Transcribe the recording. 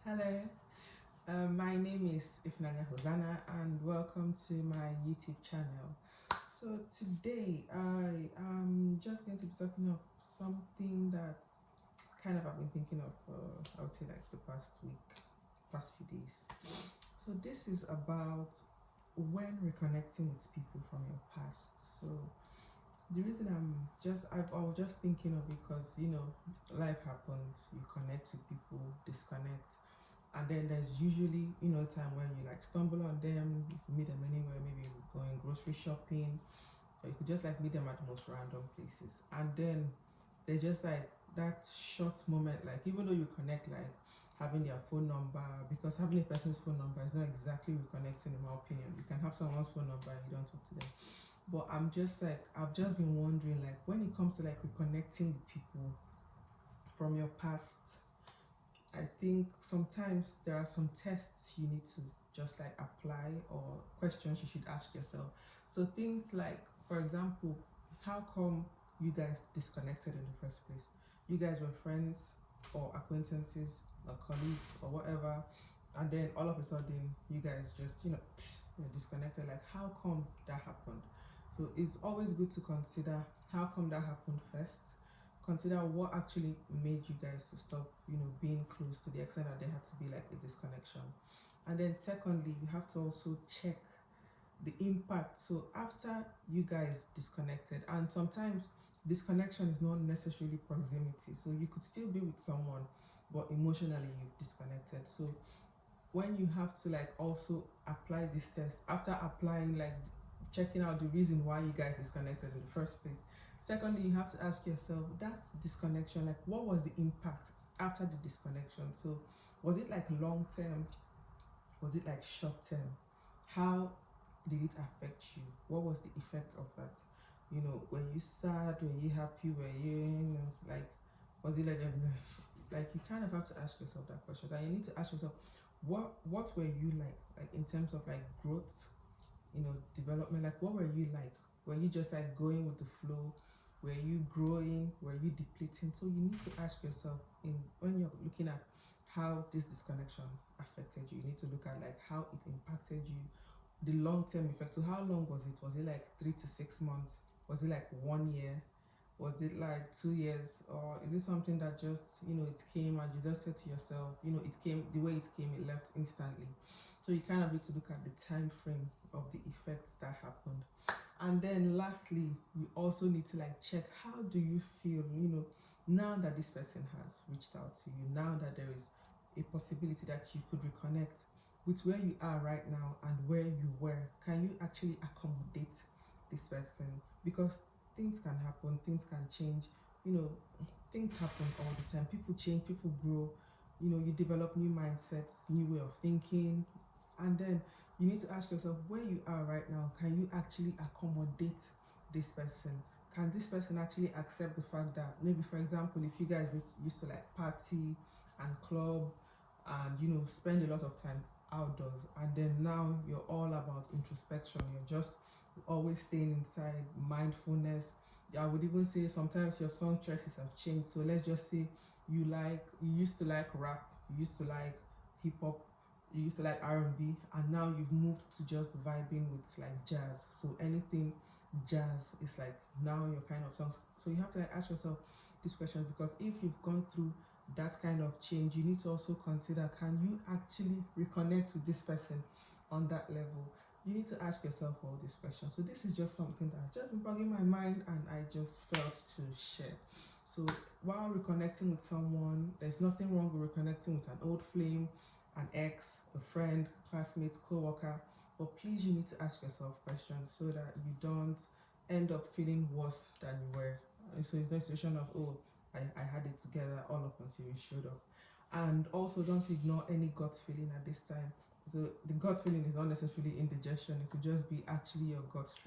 Hello, my name is Ifnanya Hosanna and welcome to my YouTube channel. So today I am just going to be talking of something that kind of I've been thinking of I would say like the past few days. So this is about when reconnecting with people from your past. So the reason I was just thinking of it because life happens, you connect with people, disconnect, and then there's usually time when you like stumble on them, you can meet them anywhere, maybe you going grocery shopping, or you could just like meet them at the most random places, and then there's just like that short moment, like even though you connect, like having their phone number, because having a person's phone number is not exactly reconnecting in my opinion. You can have someone's phone number and you don't talk to them, but I've just been wondering, like when it comes to like reconnecting with people from your past, I think sometimes there are some tests you need to just like apply, or questions you should ask yourself. So things like, for example, how come you guys disconnected in the first place? You guys were friends or acquaintances or colleagues or whatever, and then all of a sudden you guys just you're disconnected. Like how come that happened? So it's always good to consider how come that happened first. Consider what actually made you guys to stop being close to the extent that there had to be like a disconnection. And then secondly, you have to also check the impact. So after you guys disconnected, and sometimes disconnection is not necessarily proximity, so you could still be with someone but emotionally you've disconnected. So when you have to like also apply this test, after applying, like checking out the reason why you guys disconnected in the first place, secondly you have to ask yourself, that disconnection, like what was the impact after the disconnection? So was it like long term, was it like short term? How did it affect you? What was the effect of that? Were you sad, were you happy, were you like, was it like you kind of have to ask yourself that question, and you need to ask yourself, what were you like in terms of like growth, development? Like what were you like? Were you just like going with the flow? Were you growing? Were you depleting? So you need to ask yourself, when you're looking at how this disconnection affected you, you need to look at like how it impacted you, the long-term effect. So how long was it? Was it like 3 to 6 months? Was it like 1 year? Was it like 2 years? Or is it something that just it came and you just said to yourself, it came the way it came, it left instantly? So you kind of need to look at the time frame of the effects that happened. And then lastly, you also need to like check, how do you feel now that this person has reached out to you, now that there is a possibility that you could reconnect with where you are right now and where you were. Can you actually accommodate this person? Because things can happen, things can change, things happen all the time. People change, people grow, you develop new mindsets, new way of thinking, and then you need to ask yourself, where you are right now, can you actually accommodate this person? Can this person actually accept the fact that maybe, for example, if you guys used to like party and club and spend a lot of time outdoors, and then now you're all about introspection, you're just always staying inside, mindfulness. I would even say sometimes your song choices have changed. So let's just say you used to like rap, you used to like hip hop, you used to like R&B, and now you've moved to just vibing with like jazz. So anything jazz is like now your kind of songs. So you have to like ask yourself this question, because if you've gone through that kind of change, you need to also consider, can you actually reconnect with this person on that level? You need to ask yourself all these questions. So this is just something that's just been bugging my mind, and I just felt to share. So while reconnecting with someone, there's nothing wrong with reconnecting with an old flame, an ex, a friend, classmate, co-worker, but please, you need to ask yourself questions so that you don't end up feeling worse than you were. And so it's no situation of, oh, I had it together all up until you showed up. And also, don't ignore any gut feeling at this time. So the gut feeling is not necessarily indigestion, it could just be actually your gut